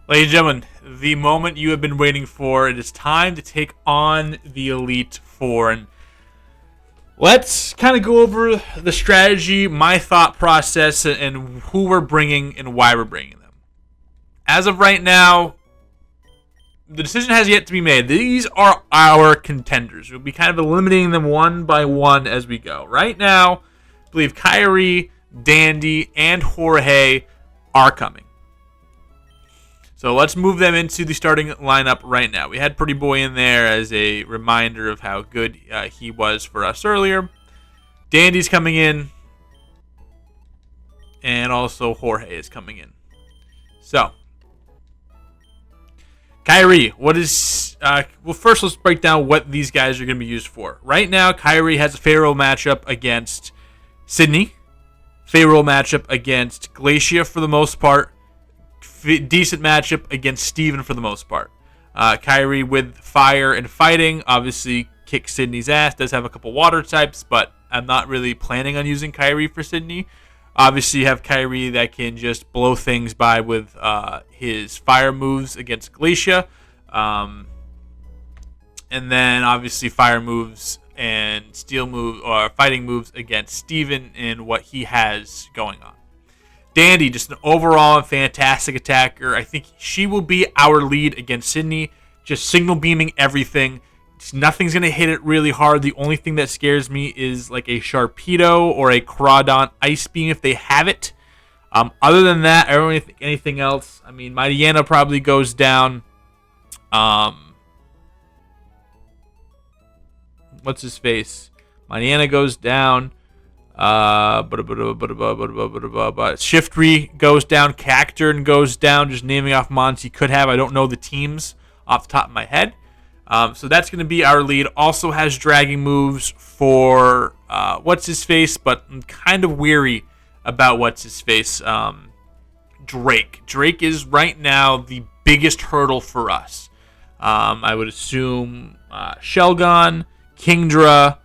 Ladies and gentlemen, the moment you have been waiting for. It is time to take on the Elite Four. And let's kind of go over the strategy, my thought process, and who we're bringing and why we're bringing them. As of right now, the decision has yet to be made. These are our contenders. We'll be kind of eliminating them one by one as we go. Right now, I believe Kyrie, Dandy, and Jorge are coming. So let's move them into the starting lineup right now. We had Pretty Boy in there as a reminder of how good he was for us earlier. Dandy's coming in. And also Jorge is coming in. So, Kyrie, what is... well, first let's break down what these guys are going to be used for. Right now, Kyrie has a favorable matchup against Sydney. Favorable matchup against Glacia for the most part. Decent matchup against Steven for the most part. Kyrie with fire and fighting obviously kicks Sydney's ass. Does have a couple water types, but I'm not really planning on using Kyrie for Sydney. Obviously, you have Kyrie that can just blow things by with his fire moves against Glacia. And then obviously fire moves and steel moves or fighting moves against Steven and what he has going on. Dandy, just an overall fantastic attacker. I think she will be our lead against Sydney. Just signal beaming everything. Just nothing's going to hit it really hard. The only thing that scares me is like a Sharpedo or a Crawdon Ice Beam if they have it. Other than that, I don't really think anything else. I mean, Mariana probably goes down. What's his face? Mariana goes down. Shiftry goes down, Cacturn goes down, just naming off mons he could have. I don't know the teams off the top of my head. So that's going to be our lead. Also has dragging moves for what's his face, but I'm kind of weary about what's his face. Drake. Drake is right now the biggest hurdle for us. I would assume Shelgon, Kingdra,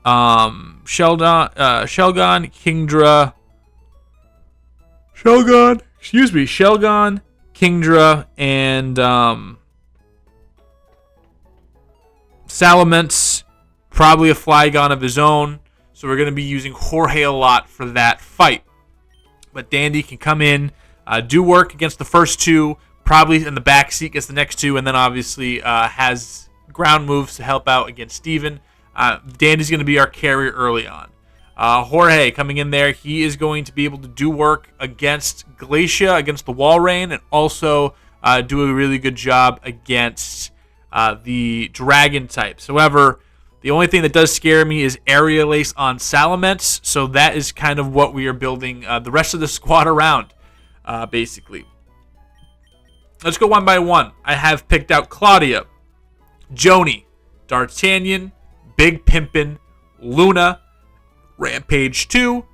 Shelgon, Kingdra, Shelgon, Kingdra, and Salamence, probably a Flygon of his own. So we're going to be using Jorge a lot for that fight. But Dandy can come in, do work against the first two, probably in the backseat against the next two, and then obviously has ground moves to help out against Steven. Dandy's going to be our carrier early on. Jorge coming in there. He is going to be able to do work against Glacia, against the Walrein, and also do a really good job against the Dragon types. However, the only thing that does scare me is Aerial Ace on Salamence, so that is kind of what we are building the rest of the squad around, basically. Let's go one by one. I have picked out Claudia, Joni, D'Artagnan, Big Pimpin', Luna, Rampage 2,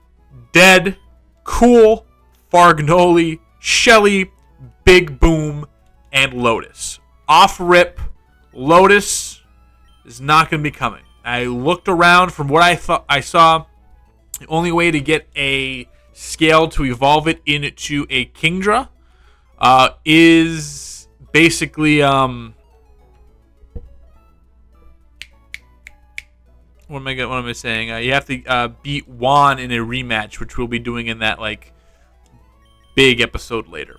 Dead, Cool, Fargnoli, Shelly, Big Boom, and Lotus. Off rip, Lotus is not going to be coming. I looked around from what I saw. The only way to get a scale to evolve it into a Kingdra is basically What am I saying? You have to beat Juan in a rematch, which we'll be doing in that big episode later.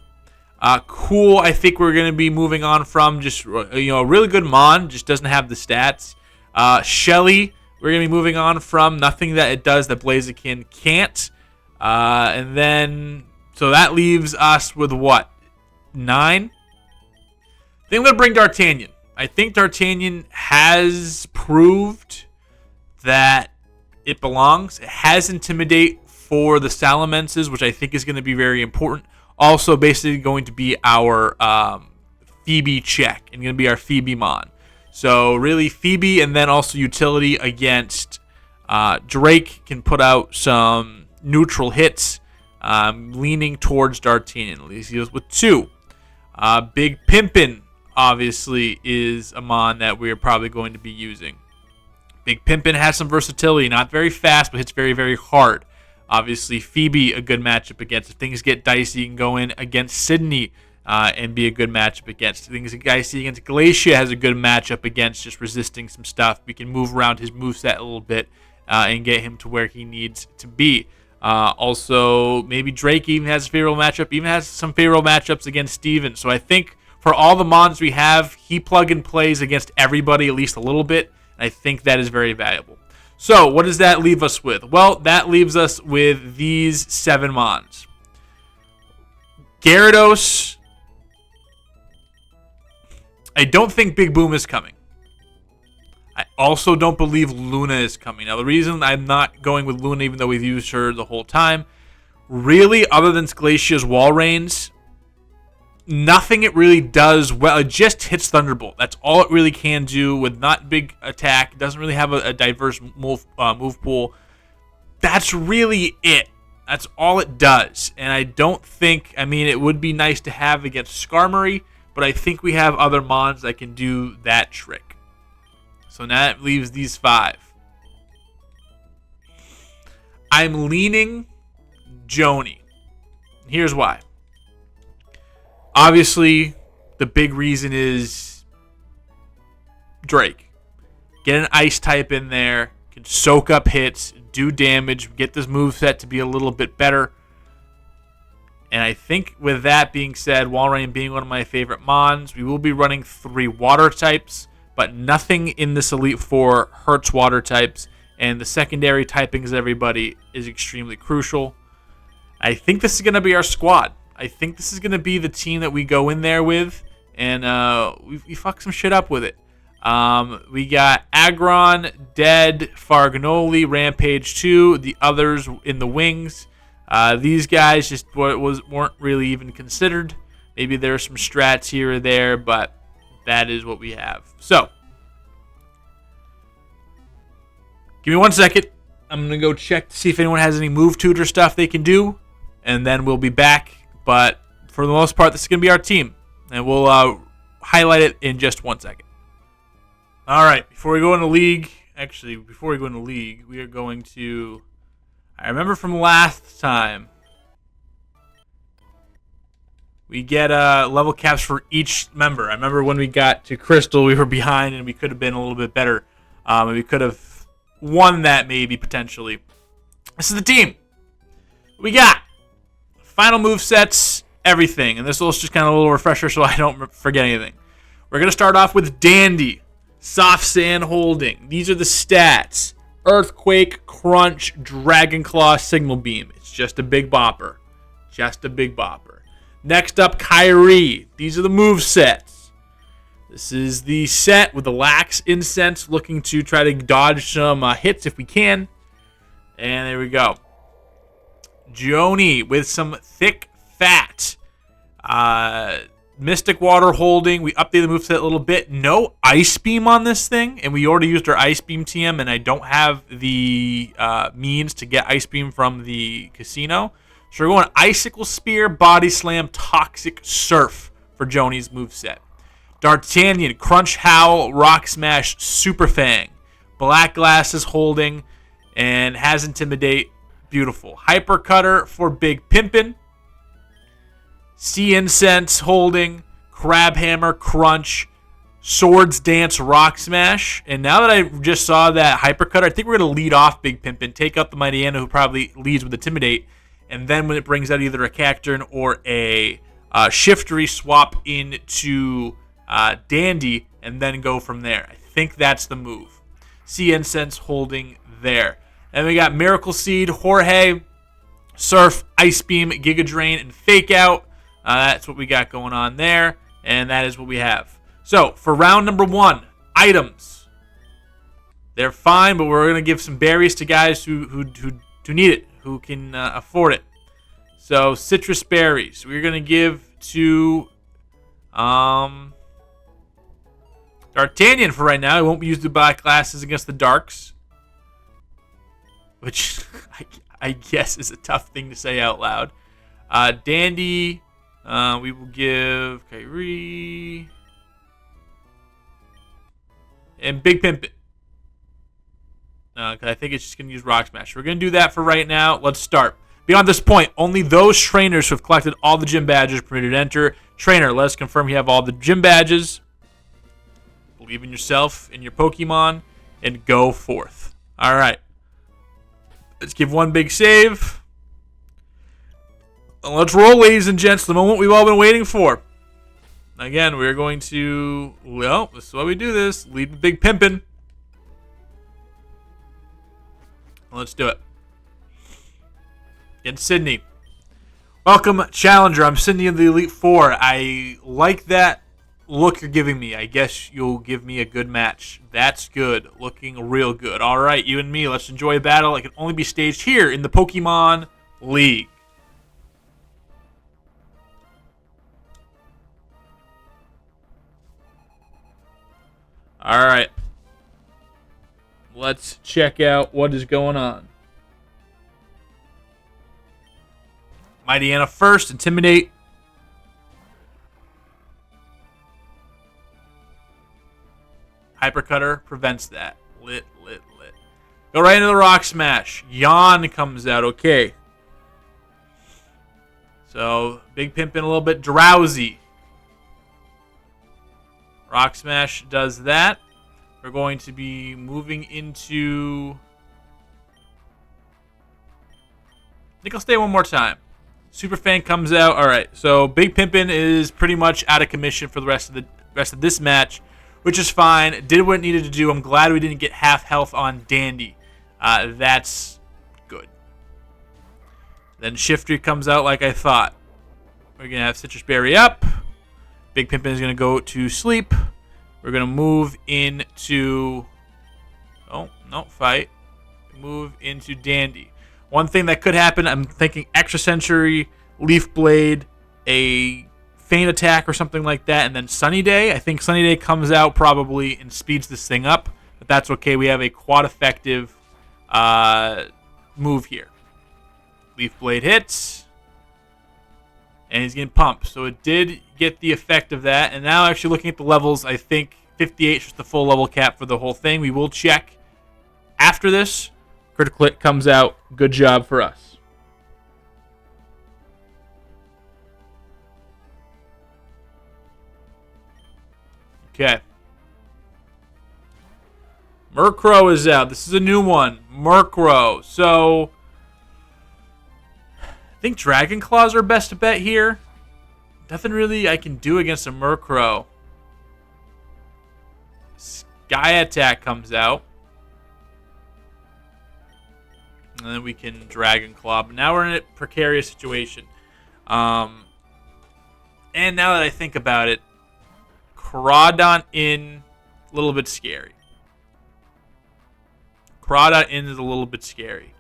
Cool. I think we're gonna be moving on from just a really good Mon, just doesn't have the stats. Shelly, we're gonna be moving on from nothing that it does that Blaziken can't. And then so that leaves us with what? 9. I think I'm gonna bring D'Artagnan. I think D'Artagnan has proved that it belongs. It has Intimidate for the Salamences, which I think is going to be very important. Also, basically going to be our Phoebe check and going to be our Phoebe Mon. So really Phoebe and then also utility against Drake can put out some neutral hits, leaning towards D'Artagnan. At least he goes with 2. Big Pimpin' obviously is a Mon that we're probably going to be using. Big Pimpin' has some versatility, not very fast, but hits very, very hard. Obviously, Phoebe, a good matchup against. If things get dicey, you can go in against Sydney and be a good matchup against. I think the guy see against Glacia has a good matchup against just resisting some stuff. We can move around his moveset a little bit and get him to where he needs to be. Also, maybe Drake even has a favorable matchup, even has some favorable matchups against Steven. So I think for all the mons we have, he plug and plays against everybody at least a little bit. And I think that is very valuable. So what does that leave us with? Well, that leaves us with these 7 mons. Gyarados. I don't think Big Boom is coming. I also don't believe Luna is coming. Now, the reason I'm not going with Luna, even though we've used her the whole time, really, other than Glacia's Wall Rains, nothing it really does well. It just hits Thunderbolt. That's all it really can do with not big attack. It doesn't really have a diverse move pool. That's really it. That's all it does. And I don't think, I mean, it would be nice to have against Skarmory, but I think we have other mons that can do that trick. So now that leaves these 5. I'm leaning Joni. Here's why. Obviously, the big reason is Drake. Get an ice type in there, can soak up hits, do damage, get this moveset to be a little bit better. And I think with that being said, Walrein being one of my favorite mons, we will be running 3 water types, but nothing in this Elite Four hurts water types, and the secondary typings of everybody is extremely crucial. I think this is going to be our squad. I think this is going to be the team that we go in there with, and we fuck some shit up with it. We got Aggron, Dead, Fargnoli, Rampage 2, the others in the wings. These guys just weren't really even considered. Maybe there are some strats here or there, but that is what we have. So, give me 1 second. I'm going to go check to see if anyone has any move tutor stuff they can do, and then we'll be back. But for the most part, this is going to be our team, and we'll highlight it in just 1 second. All right, before we go into league, we are going to, I remember from last time, we get level caps for each member. I remember when we got to Crystal, we were behind, and we could have been a little bit better. And we could have won that maybe, potentially. This is the team. We got final move sets, everything. And this will just kind of a little refresher so I don't forget anything. We're going to start off with Dandy. Soft Sand Holding. These are the stats. Earthquake, Crunch, Dragon Claw, Signal Beam. It's just a big bopper. Just a big bopper. Next up, Kyrie. These are the move sets. This is the set with the Lax Incense, looking to try to dodge some hits if we can. And there we go. Joni with some thick fat. Mystic Water Holding. We updated the moveset a little bit. No Ice Beam on this thing, and we already used our Ice Beam TM, and I don't have the means to get Ice Beam from the casino. So we're going Icicle Spear, Body Slam, Toxic Surf for Joni's moveset. D'Artagnan, Crunch Howl, Rock Smash, Super Fang. Black Glasses Holding, and has Intimidate. Beautiful. Hyper Cutter for Big Pimpin'. Sea Incense Holding, Crab Hammer, Crunch, Swords Dance, Rock Smash. And now that I just saw that Hyper Cutter, I think we're going to lead off Big Pimpin', take out the Mighty Anna, who probably leads with Intimidate. And then when it brings out either a Cacturn or a Shiftry, swap into Dandy, and then go from there. I think that's the move. Sea Incense Holding there. And we got Miracle Seed, Jorge, Surf, Ice Beam, Giga Drain, and Fake Out. That's what we got going on there, and that is what we have. So, for round number 1, items. They're fine, but we're going to give some berries to guys who need it, who can afford it. So, citrus berries. We're going to give to D'Artagnan for right now. I won't use the black glasses against the darks, which I guess is a tough thing to say out loud. Dandy... we will give Kyrie and Big Pimpin'. Because I think it's just going to use Rock Smash. We're going to do that for right now. Let's start. Beyond this point, only those trainers who have collected all the gym badges are permitted to enter. Trainer, let us confirm you have all the gym badges. Believe in yourself, in your Pokemon, and go forth. All right. Let's give one big save. And let's roll, ladies and gents, the moment we've all been waiting for. Again, we're going to, well, this is why we do this. Lead with Big Pimpin'. Let's do it. Against Sydney. Welcome, Challenger. I'm Sydney of the Elite Four. I like that look you're giving me. I guess you'll give me a good match. That's good. Looking real good. All right, you and me, let's enjoy a battle. It can only be staged here in the Pokemon League. All right. Let's check out what is going on. Mightyena first. Intimidate. Hypercutter prevents that. Lit. Go right into the Rock Smash. Yawn comes out. Okay. So, Big Pimpin' a little bit drowsy. Rock Smash does that. We're going to be moving into... I think I'll stay one more time. Super Fan comes out. All right, so Big Pimpin' is pretty much out of commission for the rest of this match, which is fine. Did what it needed to do. I'm glad we didn't get half health on Dandy. That's good. Then Shiftry comes out like I thought. We're going to have Citrus Berry up. Big Pimpin' is going to go to sleep. We're going to move into... Oh, no, fight. Move into Dandy. One thing that could happen, I'm thinking Extra Sensory, Leaf Blade, a Feint Attack or something like that, and then Sunny Day. I think Sunny Day comes out probably and speeds this thing up, but that's okay. We have a quad effective move here. Leaf Blade hits, and he's getting pumped. So it did get the effect of that, and now actually looking at the levels, I think 58 is just the full level cap for the whole thing. We will check after this. Critical Hit comes out. Good job for us. Okay. Murkrow is out. This is a new one. Murkrow. So, I think Dragon Claws are best bet here. Nothing really I can do against a Murkrow. Sky Attack comes out. And then we can Dragon Claw. But now we're in a precarious situation. And now that I think about it, Crawdon in, a little bit scary. Crawdon in is a little bit scary.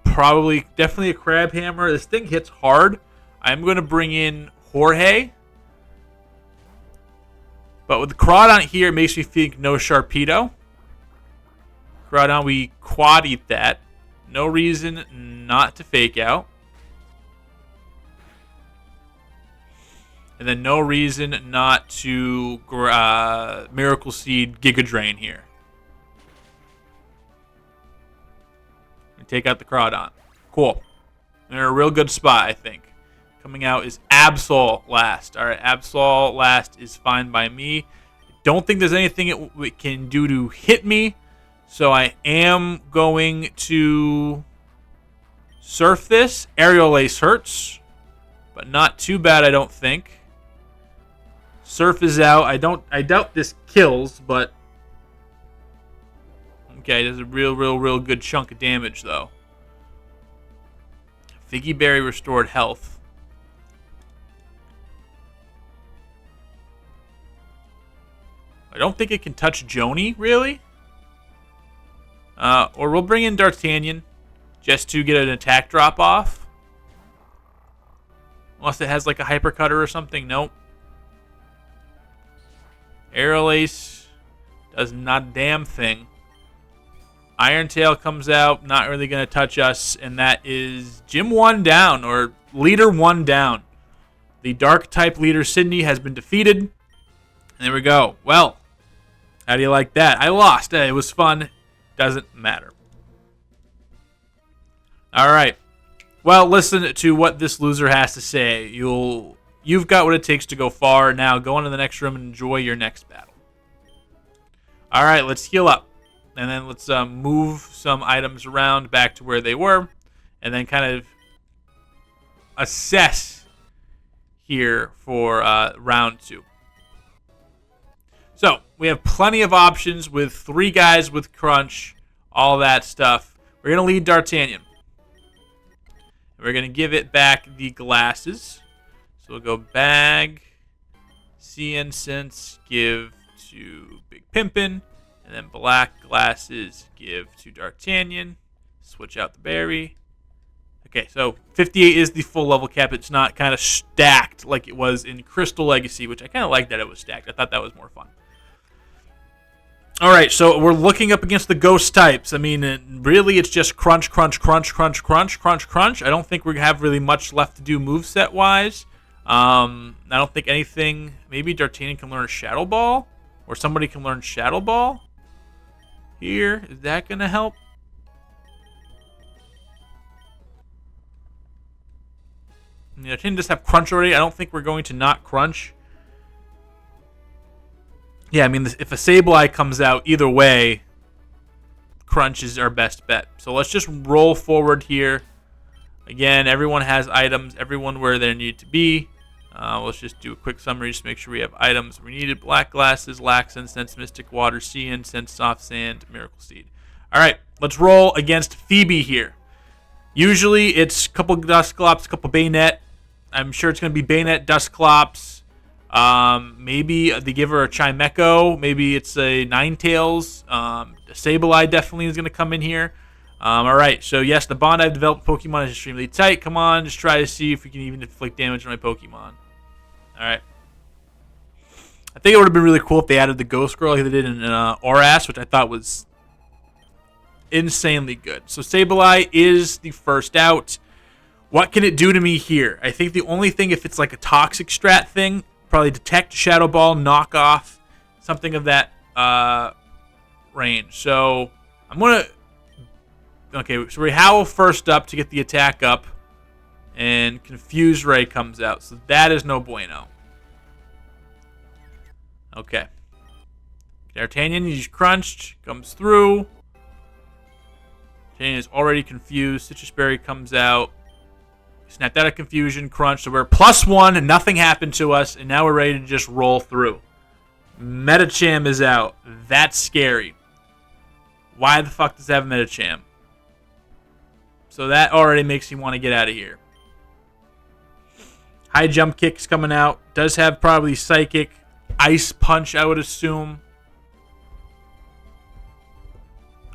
Probably, definitely a Crab Hammer. This thing hits hard. I'm going to bring in Jorge. But with the Crawdon here, it makes me think no Sharpedo. Crawdon, we quad eat that. No reason not to Fake Out. And then no reason not to Miracle Seed Giga Drain here. We take out the Crawdon. Cool. They're in a real good spot, I think. Coming out is Absol last. All right, Absol last is fine by me. Don't think there's anything it can do to hit me. So I am going to Surf this. Aerial Ace hurts, but not too bad, I don't think. Surf is out. I doubt this kills, but okay, does a real good chunk of damage though. Figgy Berry restored health. I don't think it can touch Joni, really. Or we'll bring in D'Artagnan just to get an attack drop off. Unless it has like a Hypercutter or something. Nope. Aerial Ace does not a damn thing. Iron Tail comes out, not really going to touch us, and that is Gym 1 down, or Leader 1 down. The Dark type leader Sydney has been defeated. And there we go. Well, how do you like that? I lost. It was fun. Doesn't matter. All right. Well, listen to what this loser has to say. You've got what it takes to go far. Now go into the next room and enjoy your next battle. All right, let's heal up. And then let's move some items around back to where they were. And then kind of assess here for round 2. So, we have plenty of options with 3 guys with Crunch, all that stuff. We're going to lead D'Artagnan. We're going to give it back the glasses. So we'll go bag, CN Sense, give to Big Pimpin', and then black glasses, give to D'Artagnan. Switch out the berry. Okay, so 58 is the full level cap. It's not kind of stacked like it was in Crystal Legacy, which I kind of like that it was stacked. I thought that was more fun. All right, so we're looking up against the ghost types. I mean, really, it's just crunch, crunch, crunch, crunch, crunch, crunch, crunch. I don't think we have really much left to do moveset-wise. I don't think anything... Maybe D'Artagnan can learn Shadow Ball? Or somebody can learn Shadow Ball? Here, is that going to help? D'Artagnan just have Crunch already. I don't think we're going to not Crunch. Yeah, I mean, if a Sableye comes out, either way, Crunch is our best bet. So let's just roll forward here. Again, everyone has items, everyone where they need to be. Let's just do a quick summary, just make sure we have items we needed. Black Glasses, Lax Incense, Mystic Water, Sea Incense, Soft Sand, Miracle Seed. All right, let's roll against Phoebe here. Usually it's a couple Dusclops, a couple Bayonet. I'm sure it's going to be Bayonet, Dusclops. Maybe they give her a Chimecho. Maybe it's a Ninetales. Sableye definitely is going to come in here. All right, so yes, the bond I've developed with Pokemon is extremely tight. Come on, just try to see if we can even inflict damage on my Pokemon. All right. I think it would have been really cool if they added the Ghost Girl like they did in Oras, which I thought was insanely good. So Sableye is the first out. What can it do to me here? I think the only thing, if it's like a Toxic Strat thing, probably Detect, Shadow Ball, Knock Off, something of that range. So I'm going to... Okay, so we Howl first up to get the attack up, and Confuse Ray comes out. So that is no bueno. Okay. D'Artagnan, he's crunched, comes through. D'Artagnan is already confused. Citrus Berry comes out. Snapped out of confusion, crunch. So we're +1 and nothing happened to us, and now we're ready to just roll through. Medicham is out. That's scary. Why the fuck does it have Medicham? So that already makes me want to get out of here. High Jump Kick's coming out. Does have probably Psychic. Ice Punch, I would assume.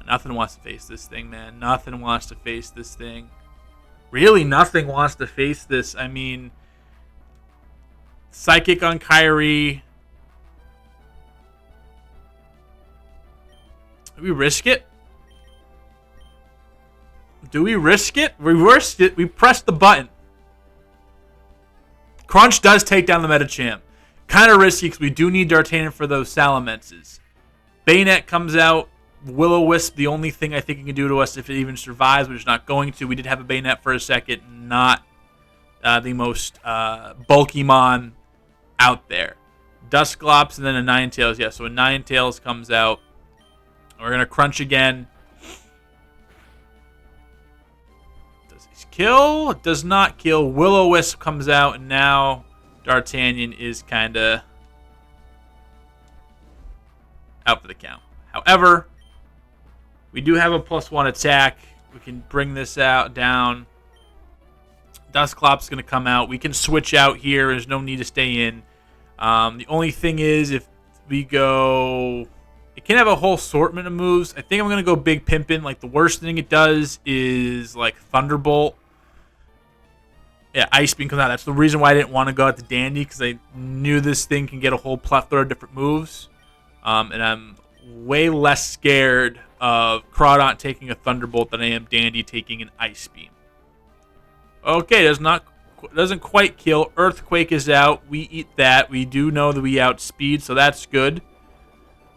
Nothing wants to face this thing, man. Nothing wants to face this thing. Really, nothing wants to face this. I mean, Psychic on Kyrie. Do we risk it? Do we risk it? We risked it. We pressed the button. Crunch does take down the Medicham. Kind of risky because we do need D'Artagnan for those Salamences. Bayonet comes out. Will-O-Wisp, the only thing I think it can do to us if it even survives, which is not going to. We did have a Bayonet for a second. Not the most bulky mon out there. Dusclops and then a Ninetales. Yeah, so a Ninetales comes out. We're going to Crunch again. Kill? Does not kill. Will-O-Wisp comes out, and now D'Artagnan is kind of out for the count. However, we do have a +1 attack. We can bring this out down. Dusclops is going to come out. We can switch out here. There's no need to stay in. The only thing is, if we go... It can have a whole assortment of moves. I think I'm going to go Big Pimpin'. Like, the worst thing it does is, like, Thunderbolt. Yeah, Ice Beam comes out. That's the reason why I didn't want to go out to Dandy, because I knew this thing can get a whole plethora of different moves. And I'm way less scared of Crawdont taking a Thunderbolt than I am Dandy taking an Ice Beam. Okay, doesn't quite kill. Earthquake is out. We eat that. We do know that we outspeed, so that's good.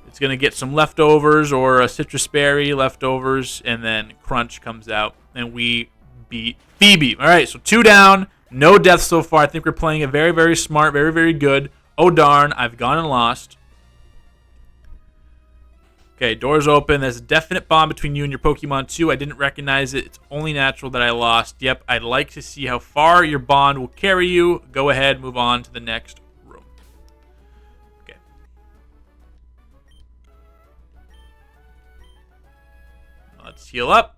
It's going to get some leftovers or a Citrus Berry leftovers, and then Crunch comes out, and we beat Phoebe. All right, so 2 down. No deaths so far. I think we're playing it very, very smart, very, very good. Oh, darn. I've gone and lost. Okay, doors open. There's a definite bond between you and your Pokemon, too. I didn't recognize it. It's only natural that I lost. Yep, I'd like to see how far your bond will carry you. Go ahead, move on to the next room. Okay. Let's heal up.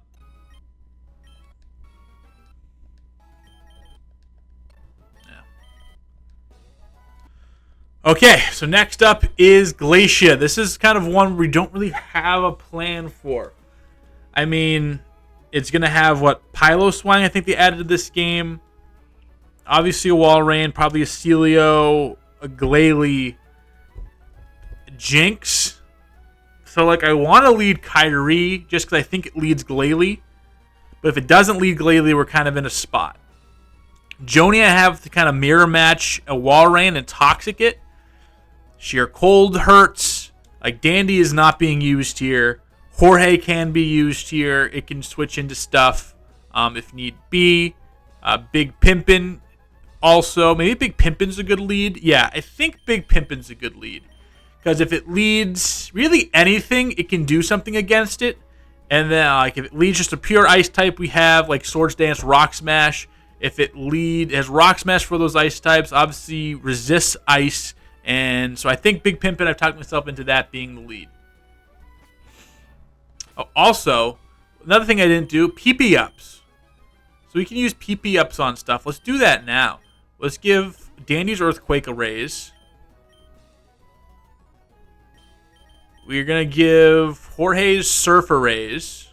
Okay, so next up is Glacia. This is kind of one we don't really have a plan for. I mean, it's going to have, what, Piloswine, I think they added to this game. Obviously a Walrein, probably a Celio, a Glalie, Jinx. So, like, I want to lead Kyrie just because I think it leads Glalie. But if it doesn't lead Glalie, we're kind of in a spot. Joni, I have to kind of mirror match a Walrein and Toxic it. Sheer Cold hurts. Like, Dandy is not being used here. Jorge can be used here. It can switch into stuff if need be. Big Pimpin also. Maybe Big Pimpin's a good lead. Yeah, I think Big Pimpin's a good lead. Because if it leads really anything, it can do something against it. And then like if it leads just a pure ice type, we have like Swords Dance, Rock Smash. If it has Rock Smash for those ice types, obviously resists ice. And so I think Big Pimpin, I've talked myself into that being the lead. Oh, also, another thing I didn't do, PP ups. So we can use PP ups on stuff. Let's do that now. Let's give Dandy's Earthquake a raise. We're going to give Jorge's Surf a raise.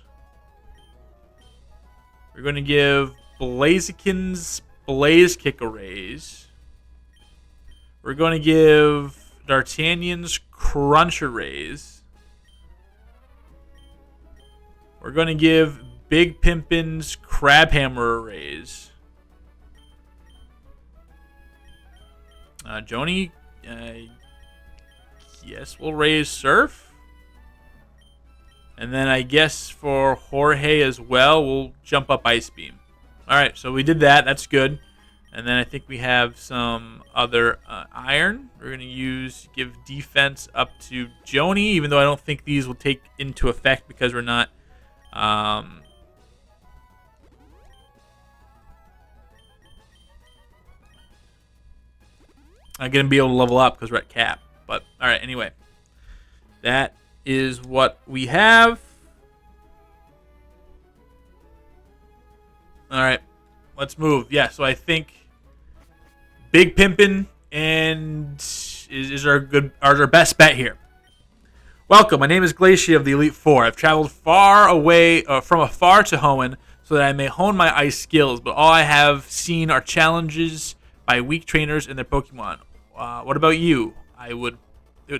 We're going to give Blaziken's Blaze Kick a raise. We're going to give D'Artagnan's Crunch a raise. We're going to give Big Pimpin's Crabhammer a raise. Joni, yes, we'll raise Surf. And then I guess for Jorge as well, we'll jump up Ice Beam. All right, so we did that. That's good. And then I think we have some other Iron. We're going to give defense up to Joni, even though I don't think these will take into effect because we're not... I'm going to be able to level up because we're at cap. But, all right, anyway. That is what we have. All right, let's move. Yeah, so I think Big Pimpin and is our best bet here. Welcome, my name is Glacia of the Elite Four. I've traveled far away from afar to Hoenn so that I may hone my ice skills, but all I have seen are challenges by weak trainers and their Pokemon. What about you? It would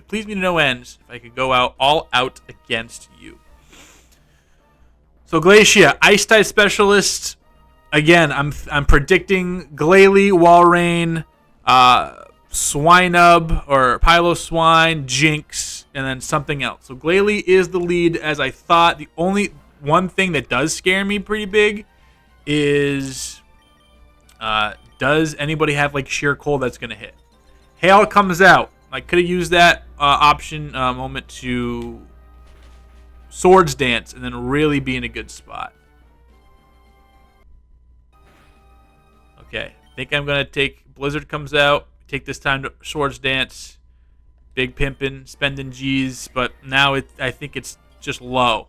please me to no end if I could go all out against you. So Glacia, Ice type specialist. Again, I'm predicting Glalie, Walrein, Swinub or Piloswine, Jinx, and then something else. So Glalie is the lead as I thought. The only one thing that does scare me pretty big is does anybody have like sheer cold that's going to hit? Hail comes out. I could have used that option moment to Swords Dance and then really be in a good spot. Okay, I think I'm going to take Blizzard comes out. Take this time to Swords Dance. Big Pimpin', spending G's, but now I think it's just low.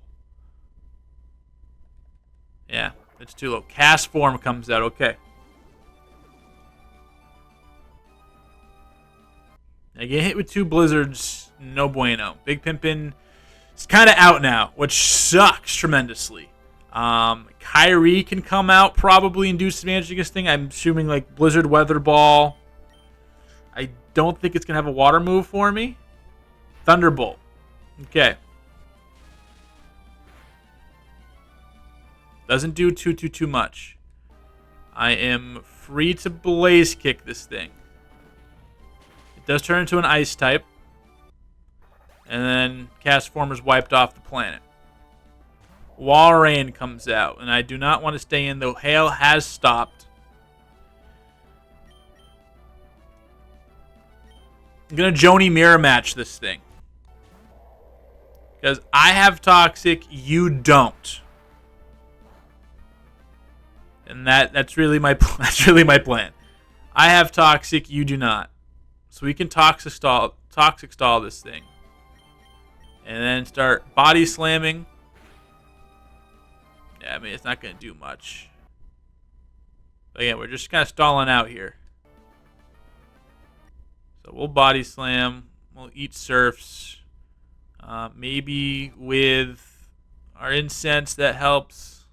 Yeah, it's too low. Cast Form comes out. Okay. I get hit with 2 Blizzards. No bueno. Big Pimpin' is kind of out now, which sucks tremendously. Kyrie can come out probably and do some damage against this thing. I'm assuming like Blizzard Weather Ball. I don't think it's going to have a water move for me. Thunderbolt. Okay. Doesn't do too much. I am free to Blaze Kick this thing. It does turn into an Ice type. And then Cast Form is wiped off the planet. Walrein comes out, and I do not want to stay in, though hail has stopped. I'm going to Joni mirror match this thing. Because I have Toxic, you don't. And that's really my plan. I have Toxic, you do not. So we can Toxic stall this thing. And then start body slamming. Yeah, I mean, it's not going to do much. But yeah, we're just kind of stalling out here. So we'll body slam. We'll eat surfs. Maybe with our incense that helps.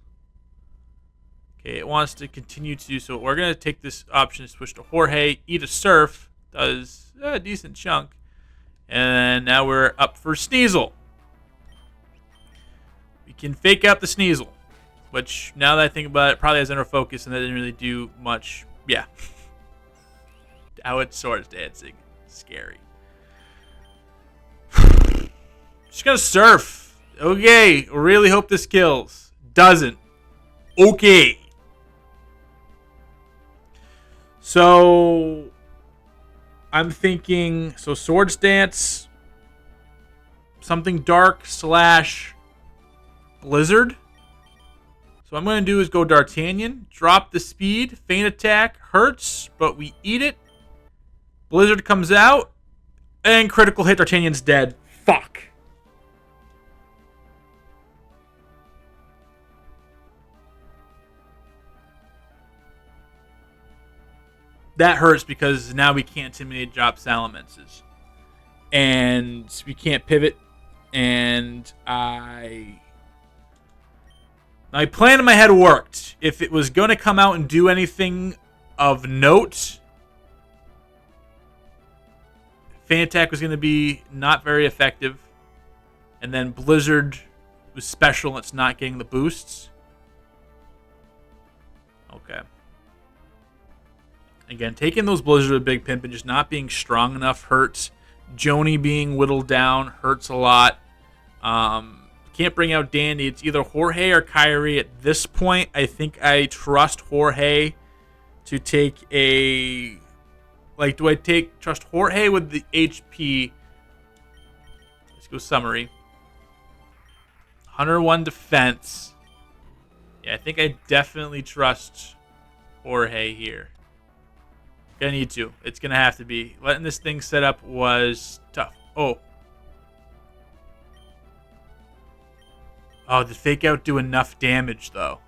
Okay, it wants to continue to do so. We're going to take this option to switch to Jorge. Eat a surf. Does a decent chunk. And now we're up for Sneasel. We can fake out the Sneasel. Which, now that I think about it, probably has Inner Focus, and that didn't really do much. Yeah. How it's Swords Dancing. Scary. Just gonna surf. Okay. Really hope this kills. Doesn't. Okay. So, I'm thinking, so Swords Dance, something dark / Blizzard. So what I'm going to do is go D'Artagnan, drop the speed, feint attack, hurts, but we eat it. Blizzard comes out, and critical hit, D'Artagnan's dead. Fuck. That hurts because now we can't intimidate drop Salamences. And we can't pivot, and my plan in my head worked. If it was going to come out and do anything of note, feint attack was going to be not very effective. And then Blizzard was special. It's not getting the boosts. Okay. Again, taking those Blizzard with Big Pimp and just not being strong enough hurts. Joni being whittled down hurts a lot. Can't bring out Dandy. It's either Jorge or Kyrie. At this point, I think I trust Jorge to take a... Like, do I trust Jorge with the HP? Let's go summary. 101 defense. Yeah, I think I definitely trust Jorge here. Gonna need to. It's gonna have to be. Letting this thing set up was tough. Oh, did Fake Out do enough damage, though?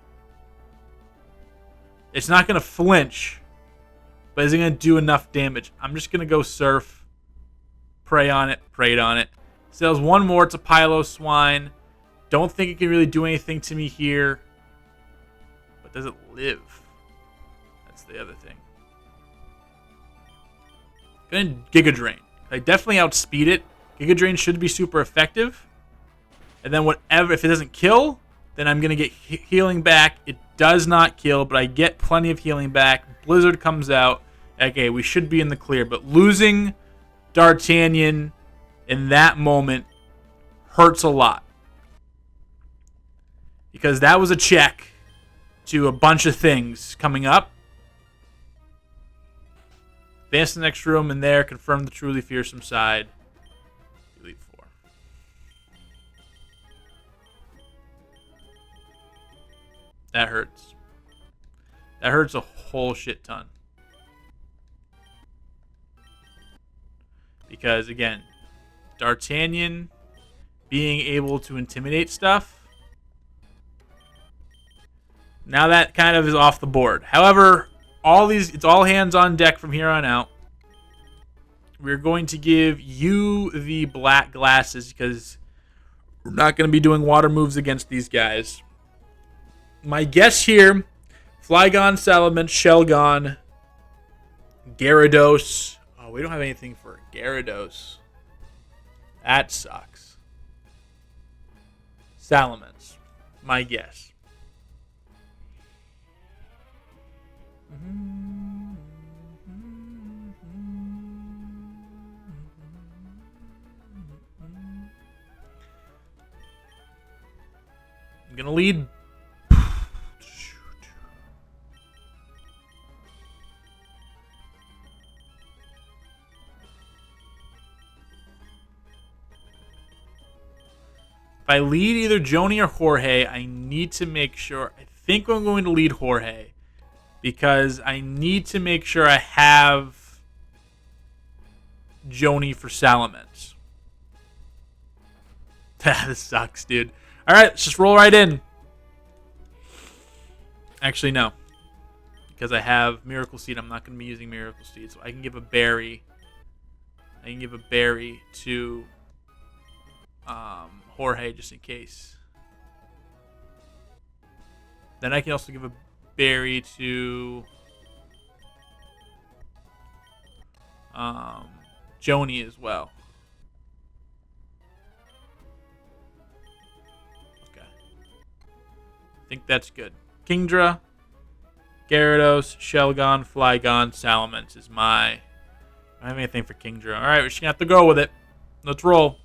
It's not going to flinch, but is it going to do enough damage? I'm just going to go Surf. Prey on it. Preyed on it. Sells one more. It's a Pylo Swine. Don't think it can really do anything to me here. But does it live? That's the other thing. Going to Giga Drain. I definitely outspeed it. Giga Drain should be super effective. And then whatever, if it doesn't kill, then I'm going to get healing back. It does not kill, but I get plenty of healing back. Blizzard comes out. Okay, we should be in the clear. But losing D'Artagnan in that moment hurts a lot. Because that was a check to a bunch of things coming up. Advance to the next room, and there, confirm the truly fearsome side. Delete 4. That hurts. That hurts a whole shit ton. Because, again, D'Artagnan being able to intimidate stuff, now that kind of is off the board. However, it's all hands on deck from here on out. We're going to give you the black glasses because we're not going to be doing water moves against these guys. My guess here, Flygon, Salamence, Shelgon, Gyarados. Oh, we don't have anything for Gyarados. That sucks. Salamence, my guess. I'm going to lead. If I lead either Joni or Jorge, I need to make sure. I think I'm going to lead Jorge because I need to make sure I have Joni for Salamence. This sucks, dude. All right, let's just roll right in. Actually, no. Because I have Miracle Seed, I'm not going to be using Miracle Seed. So I can give a berry. I can give a berry to Jorge just in case. Then I can also give a berry to Joni as well. Okay. I think that's good. Kingdra, Gyarados, Shelgon, Flygon, Salamence is my... I don't have anything for Kingdra. Alright, we're just going to have to go with it. Let's roll.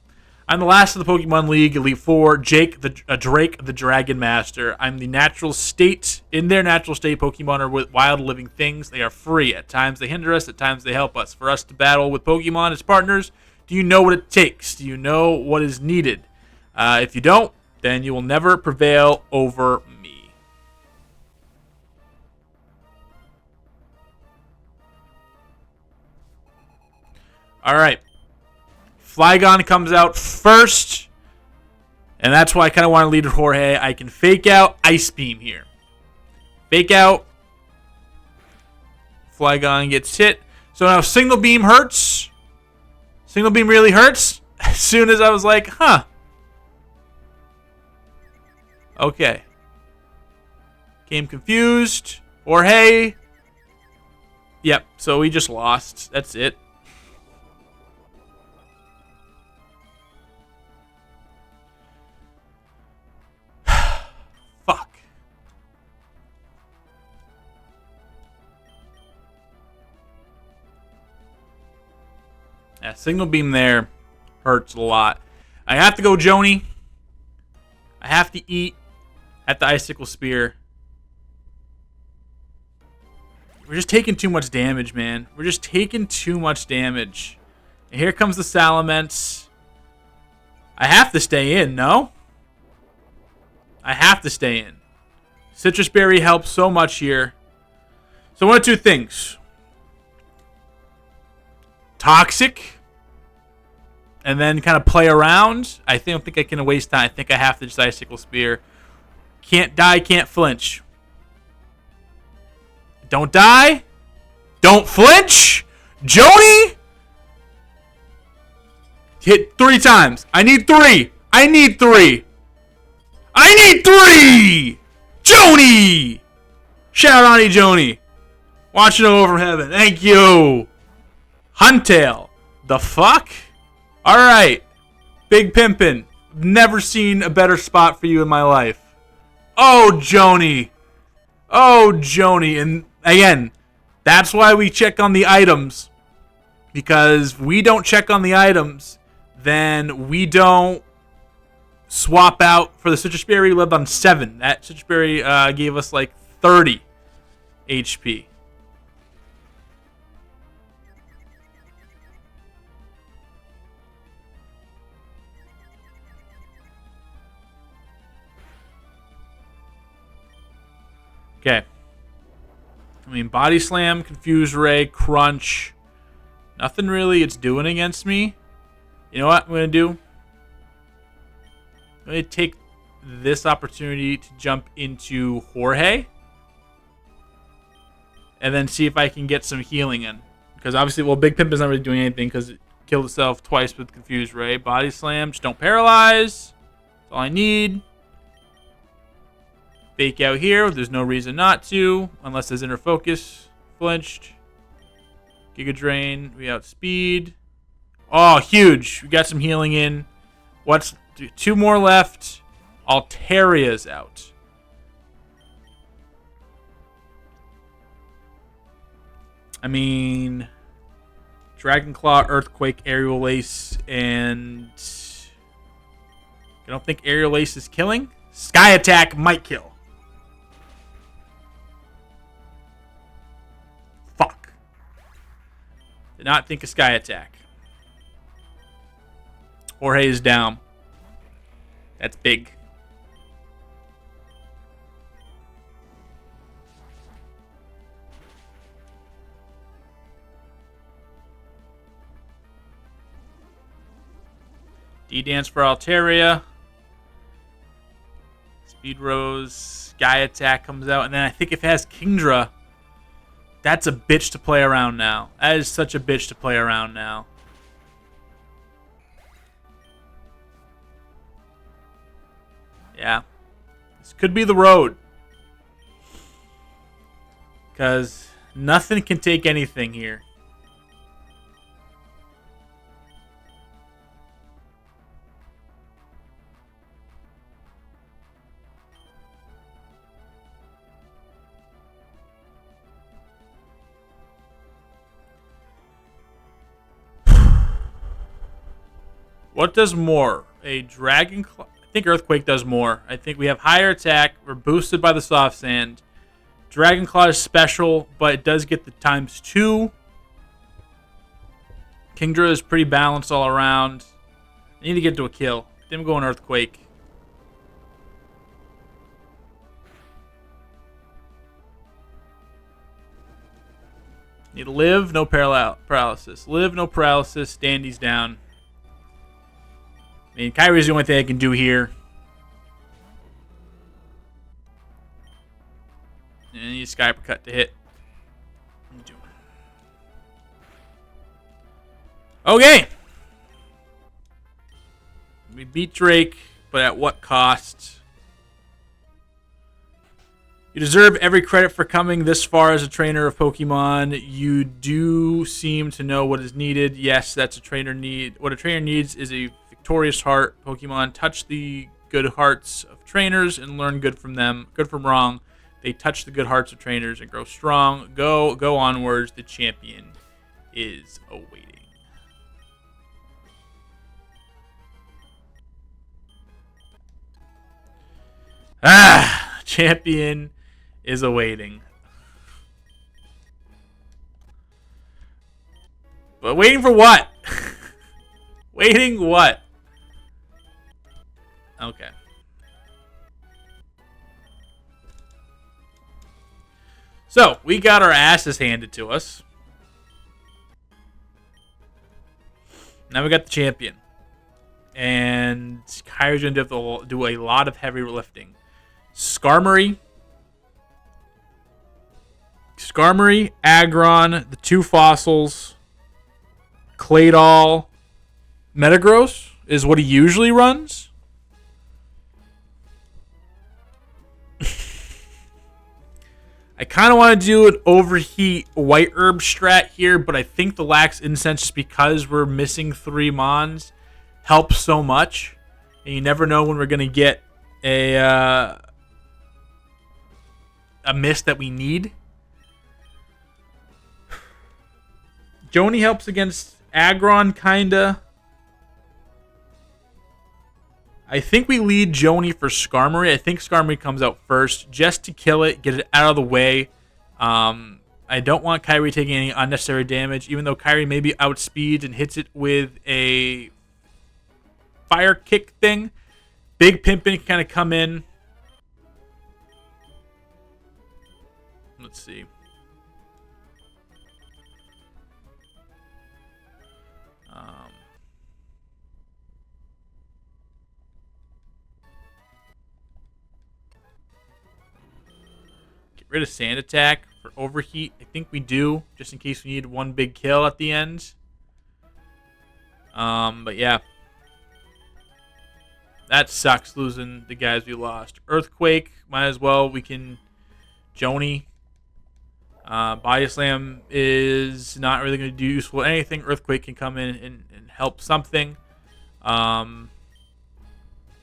I'm the last of the Pokemon League, Elite Four, Drake the Dragon Master. I'm the natural state. In their natural state, Pokemon are wild living things. They are free. At times they hinder us, at times they help us. For us to battle with Pokemon as partners, do you know what it takes? Do you know what is needed? If you don't, then you will never prevail over me. Alright. Flygon comes out first, and that's why I kind of want to lead with Jorge. I can fake out Ice Beam here. Fake out. Flygon gets hit. So now Signal Beam hurts. Signal Beam really hurts. As soon as I was like, huh. Okay. Game confused. Jorge. Yep, so we just lost. That's it. Yeah, Signal Beam there hurts a lot. I have to go Joni. I have to eat at the Icicle Spear. We're just taking too much damage, man. We're just taking too much damage. And here comes the Salamence. I have to stay in, no? I have to stay in. Citrus Berry helps so much here. So one of two things. Toxic, and then kind of play around. I don't think I can waste time. I think I have to just Icicle Spear. Can't die, can't flinch. Don't die. Don't flinch. Joni! Hit 3 times. I need 3. I need 3. I need 3! Joni! Shout out to Joni. Watching over from heaven. Thank you. Huntail. The fuck? Alright. Big Pimpin'. Never seen a better spot for you in my life. Oh, Joni. Oh, Joni. And again, that's why we check on the items. Because if we don't check on the items, then we don't swap out for the Citrus Berry. We lived on 7. That Citrus Berry gave us like 30 HP. Okay. I mean, Body Slam, Confuse Ray, Crunch. Nothing really it's doing against me. You know what I'm going to do? I'm going to take this opportunity to jump into Jorge. And then see if I can get some healing in. Because obviously, well, Big Pimp is not really doing anything because it killed itself twice with Confuse Ray. Body Slam, just don't paralyze. That's all I need. Fake out here. There's no reason not to. Unless there's inner focus. Flinched. Giga Drain. We outspeed. Oh, huge. We got some healing in. What's 2 more left? Altaria's out. I mean, Dragon Claw, Earthquake, Aerial Ace, and I don't think Aerial Ace is killing. Sky Attack might kill. Fuck. Did not think of Sky Attack. Jorge is down. That's big. D-Dance for Altaria. Speed Rose. Sky Attack comes out. And then I think if it has Kingdra, that's a bitch to play around now. That is such a bitch to play around now. Yeah. This could be the road. Because nothing can take anything here. What does more? A Dragon Claw? I think Earthquake does more. I think we have higher attack. We're boosted by the Soft Sand. Dragon Claw is special, but it does get the ×2. Kingdra is pretty balanced all around. I need to get to a kill. Then go on Earthquake. Need to live, no paralysis. Live, no paralysis. Dandy's down. I mean, Kyrie's the only thing I can do here. And I need a Sky Uppercut to hit. Okay. We beat Drake, but at what cost? You deserve every credit for coming this far as a trainer of Pokemon. You do seem to know what is needed. Yes, that's a trainer need. What a trainer needs is a victorious heart. Pokemon touch the good hearts of trainers and learn good from them. Good from wrong. They touch the good hearts of trainers and grow strong. Go onwards. The champion is awaiting. Champion is awaiting. But waiting for what? Waiting what? Okay. So, we got our asses handed to us. Now we got the champion. And Kyrie's going to have to do a lot of heavy lifting. Skarmory, Aggron, the two fossils, Claydol, Metagross is what he usually runs. I kind of want to do an overheat white herb strat here, but I think the Lax Incense, just because we're missing 3 Mons, helps so much. And you never know when we're going to get a miss that we need. Joni helps against Aggron, kinda. I think we lead Joni for Skarmory. I think Skarmory comes out first just to kill it, get it out of the way. I don't want Kyrie taking any unnecessary damage, even though Kyrie maybe outspeeds and hits it with a fire kick thing. Big Pimpin can kind of come in. Let's see. Get rid of Sand Attack for Overheat. I think we do, just in case we need one big kill at the end. But yeah. That sucks, losing the guys we lost. Earthquake, might as well. We can... Joni. Body Slam is not really going to do useful anything. Earthquake can come in and help something.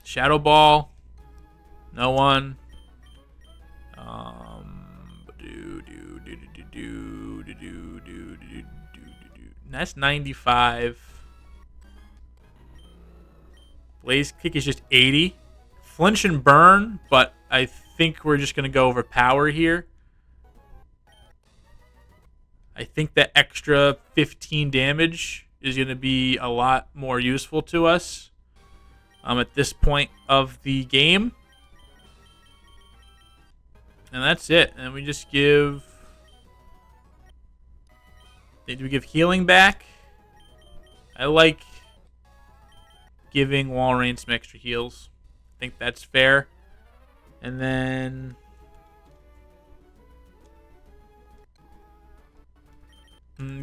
Shadow Ball. No one. That's 95. Blaze Kick is just 80. flinch and burn, but I think we're just going to go over power here. I think that extra 15 damage is going to be a lot more useful to us at this point of the game. And that's it. And we just give... Do we give healing back? I like giving Walrein some extra heals. I think that's fair. And then...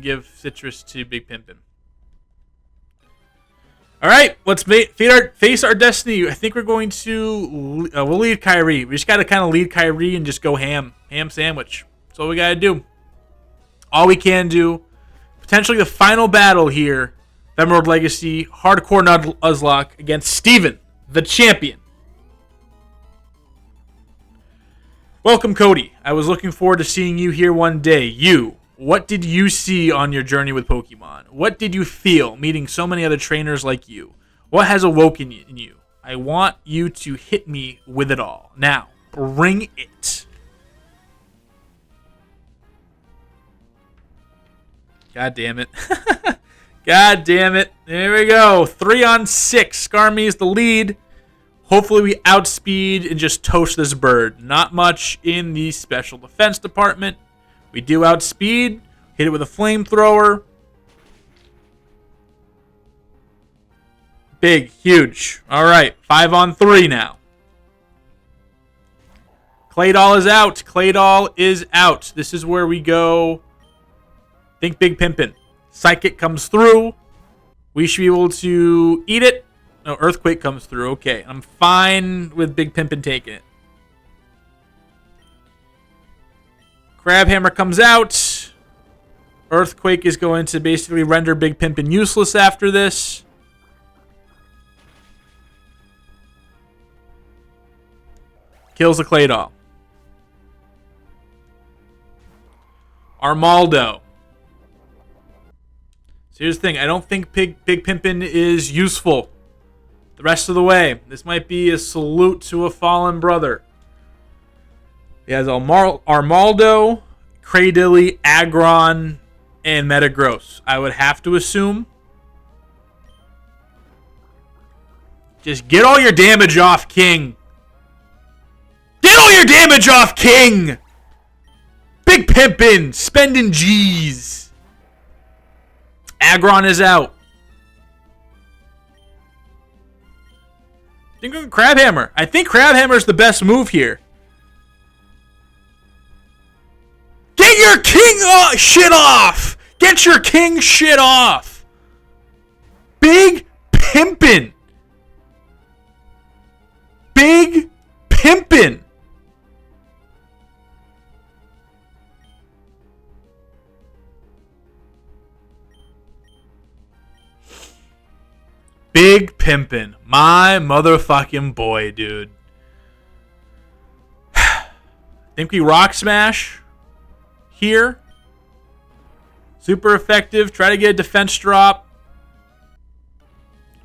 give Citrus to Big Pimpin. All right, let's face our destiny. I think we're going to... we'll lead Kyrie. We just got to kind of lead Kyrie and just go ham. Ham sandwich. That's all we got to do. All we can do. Potentially the final battle here. Overworld Legacy. Hardcore Nuzlocke against Steven, the champion. Welcome, Cody. I was looking forward to seeing you here one day. You... What did you see on your journey with Pokemon? What did you feel meeting so many other trainers like you? What has awoken in you? I want you to hit me with it all. Now, bring it. God damn it. God damn it. There we go. 3 on 6. Skarmy is the lead. Hopefully we outspeed and just toast this bird. Not much in the special defense department. We do outspeed, hit it with a flamethrower. Big, huge. All right, 5 on 3 now. Claydol is out. Claydol is out. This is where we go. Think Big Pimpin. Psychic comes through. We should be able to eat it. No, Earthquake comes through. Okay, I'm fine with Big Pimpin taking it. Crabhammer comes out. Earthquake is going to basically render Big Pimpin useless after this. Kills the Claydol. Armaldo. So here's the thing. I don't think Big Pimpin is useful the rest of the way. This might be a salute to a fallen brother. He has Armaldo, Cradilly, Aggron, and Metagross. I would have to assume. Just get all your damage off, King. Get all your damage off, King! Big Pimpin, spending G's. Aggron is out. I think Crabhammer. I think Crabhammer is the best move here. Get your king shit off! Get your king shit off! Big Pimpin! Big Pimpin! Big Pimpin. My motherfucking boy, dude. Think we Rock Smash here. Super effective. Try to get a defense drop.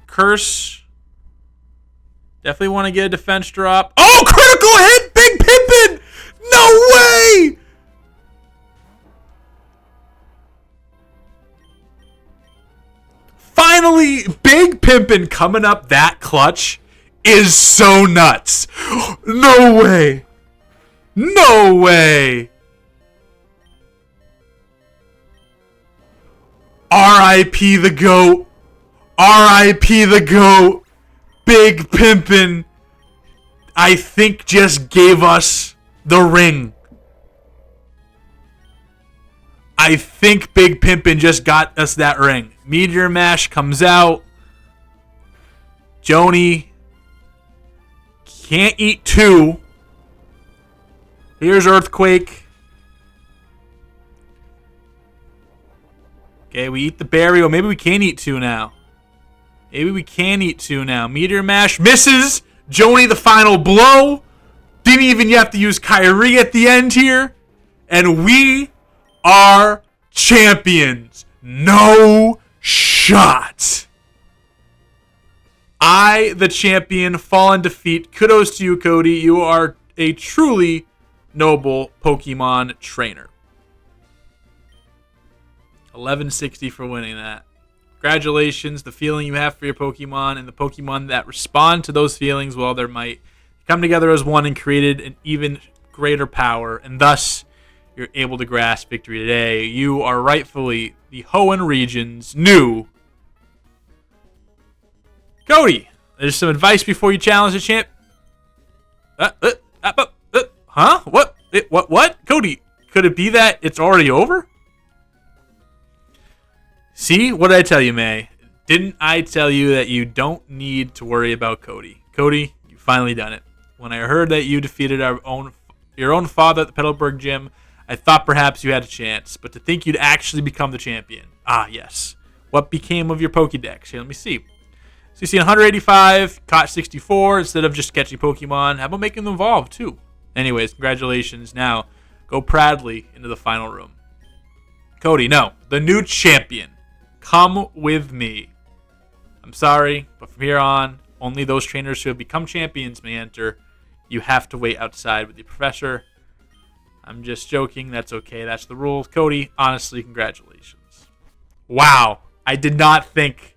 Curse. Definitely want to get a defense drop. Oh, critical hit! Big Pimpin! No way! Finally, Big Pimpin coming up that clutch is so nuts. No way. No way. R.I.P. the GOAT. R.I.P. the GOAT. Big Pimpin, I think, just gave us the ring. I think Big Pimpin just got us that ring. Meteor Mash comes out. Joni can't eat 2. Here's Earthquake. Okay, we eat the berry. Well, maybe we can eat 2 now. Maybe we can eat 2 now. Meteor Mash misses. Joni, the final blow. Didn't even have to use Kyrie at the end here. And we are champions. No shot. I, the champion, fall in defeat. Kudos to you, Cody. You are a truly noble Pokemon trainer. 1160 for winning that. Congratulations. The feeling you have for your Pokemon and the Pokemon that respond to those feelings, well, there might come together as one and created an even greater power, and thus you're able to grasp victory today. You are rightfully the Hoenn Region's new Cody. There's some advice before you challenge the champ. Huh? What? What? Cody, could it be that it's already over? See? What did I tell you, May? Didn't I tell you that you don't need to worry about Cody? Cody, you finally done it. When I heard that you defeated your own father at the Petalburg gym, I thought perhaps you had a chance. But to think you'd actually become the champion. Ah, yes. What became of your Pokédex? Here, let me see. So you see 185, caught 64 instead of just catching Pokemon. How about making them evolve, too? Anyways, congratulations. Now, go proudly into the final room. Cody, no. The new champion. Come with me. I'm sorry, but from here on, only those trainers who have become champions may enter. You have to wait outside with the professor. I'm just joking. That's okay. That's the rules. Cody, honestly, congratulations. Wow. I did not think...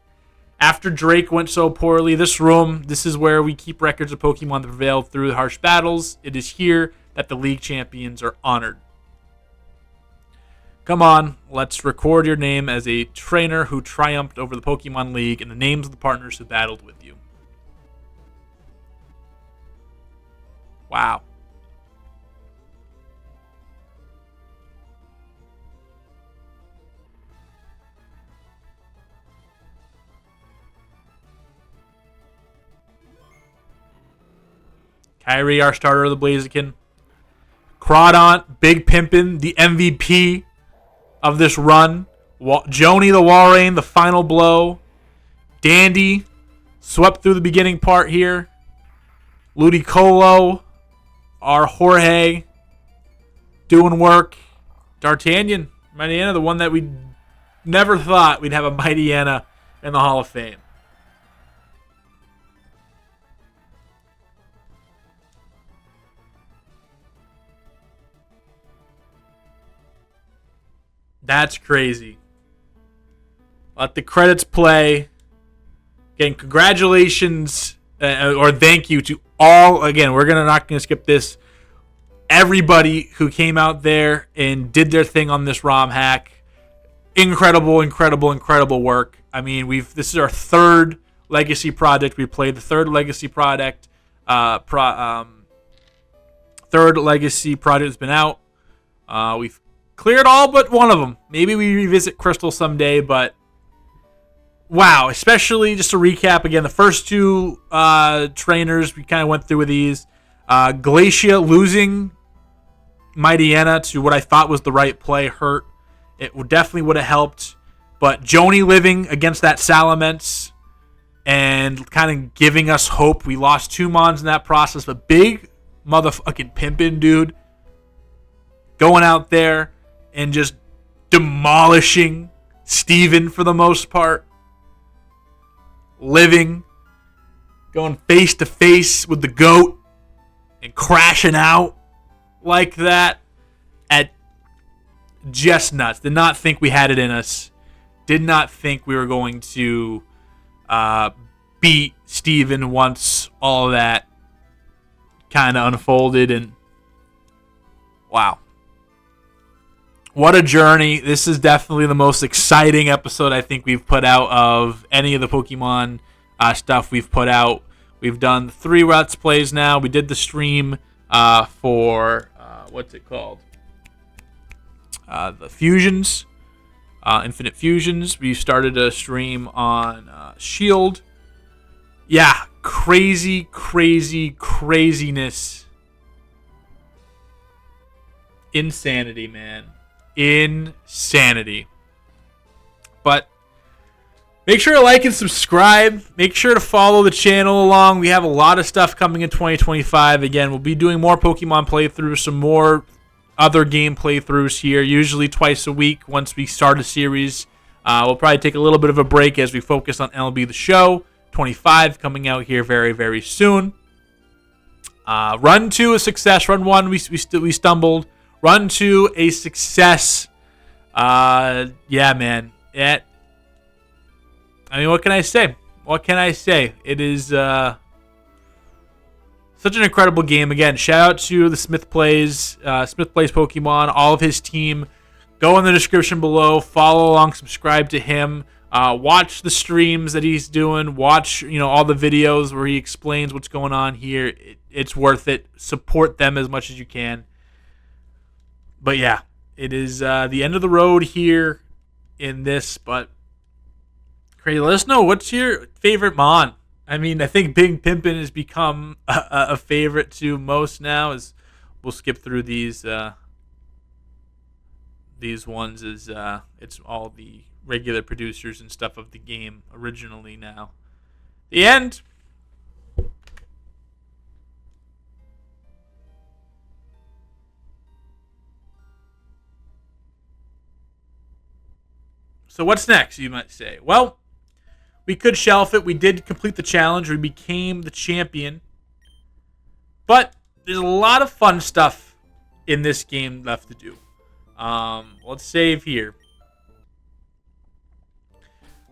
After Drake went so poorly, this is where we keep records of Pokemon that prevailed through the harsh battles. It is here that the League champions are honored. Come on, let's record your name as a trainer who triumphed over the Pokemon League and the names of the partners who battled with you. Wow. Kyrie, our starter of the Blaziken. Crawdaunt, Big Pimpin', the MVP of this run. Joni the Walrein, the final blow. Dandy, swept through the beginning part here. Ludicolo, our Jorge, doing work. D'Artagnan, Mightyena, the one that we never thought we'd have a Mightyena in the Hall of Fame. That's crazy. Let the credits play. Again, congratulations or thank you to all. Again, we're not gonna skip this. Everybody who came out there and did their thing on this ROM hack. Incredible, incredible, incredible work. I mean, this is our third legacy project. We played the third legacy project. Third legacy project has been out. We've cleared all but one of them. Maybe we revisit Crystal someday, but wow, especially just to recap again, the first two trainers we kind of went through with these. Glacia losing Mightyena to what I thought was the right play hurt. It definitely would have helped, but Joni living against that Salamence and kind of giving us hope. We lost 2 Mons in that process, but big motherfucking pimpin' dude going out there and just demolishing Steven for the most part. Living, going face to face with the GOAT and crashing out like that at just nuts. Did not think we had it in us. Did not think we were going to beat Steven once all of that kind of unfolded. And wow. What a journey. This is definitely the most exciting episode I think we've put out of any of the Pokemon stuff we've put out. We've done 3 Let's Plays now. We did the stream for, what's it called? The Fusions. Infinite Fusions. We started a stream on Shield. Yeah, crazy, crazy, craziness. Insanity, man. Insanity. But make sure to like and subscribe. Make sure to follow the channel along. We have a lot of stuff coming in 2025. Again, we'll be doing more Pokemon playthroughs, some more other game playthroughs here, usually twice a week once we start a series. We'll probably take a little bit of a break as we focus on MLB The Show. 25 coming out here very, very soon. Run 2 a success. Run 1 we stumbled. Run 2 a success. Yeah, man. I mean, what can I say? What can I say? It is such an incredible game. Again, shout out to the Smith Plays Pokemon, all of his team. Go in the description below. Follow along. Subscribe to him. Watch the streams that he's doing. Watch, all the videos where he explains what's going on here. It's worth it. Support them as much as you can. But yeah, it is the end of the road here in this. But Crazy, let us know, what's your favorite Mon? I mean, I think Big Pimpin has become a favorite to most now. As we'll skip through these ones as it's all the regular producers and stuff of the game originally now. The end. So what's next, you might say? Well, we could shelf it. We did complete the challenge. We became the champion. But there's a lot of fun stuff in this game left to do. Let's save here.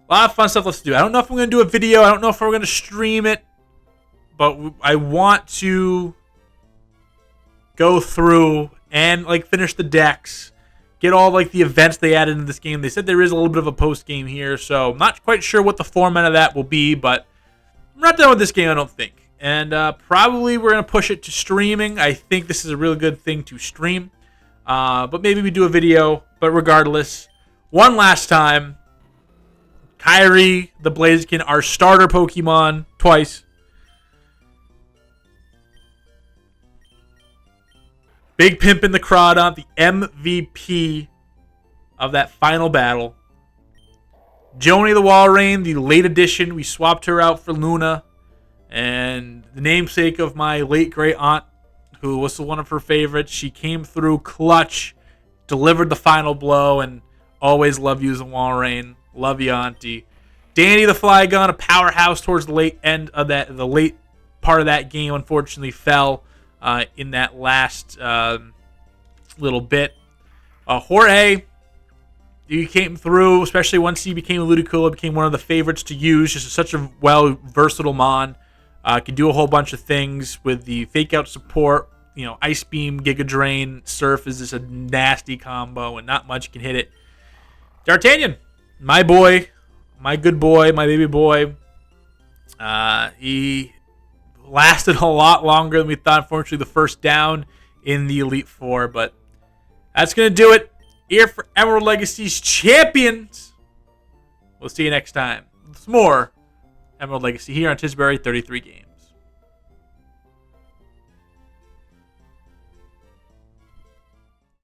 A lot of fun stuff left to do. I don't know if I'm going to do a video. I don't know if we're going to stream it. But I want to go through and finish the decks. Get all the events they added into this game. They said there is a little bit of a post game here, so I'm not quite sure what the format of that will be, but I'm not done with this game, I don't think. And probably we're going to push it to streaming. I think this is a really good thing to stream. But maybe we do a video. But regardless, one last time, Kyrie the Blaziken, our starter Pokemon, twice. Big Pimpin the Crawdont, the MVP of that final battle. Joni the Walrein, the late edition. We swapped her out for Luna. And the namesake of my late great aunt, who was one of her favorites. She came through clutch, delivered the final blow, and always love using Walrein. Love you, Auntie. Danny the Flygon, a powerhouse towards the late end of that. The late part of that game, unfortunately, fell in that last little bit. Jorge, he came through, especially once he became a Ludicolo, became one of the favorites to use. Just such a versatile Mon. Can do a whole bunch of things with the fake out support. Ice Beam, Giga Drain, Surf is just a nasty combo, and not much can hit it. D'Artagnan, my boy, my good boy, my baby boy. He lasted a lot longer than we thought. Unfortunately, the first down in the Elite Four, but that's going to do it here for Emerald Legacy's champions. We'll see you next time with some more Emerald Legacy here on Tisbury 33 Games.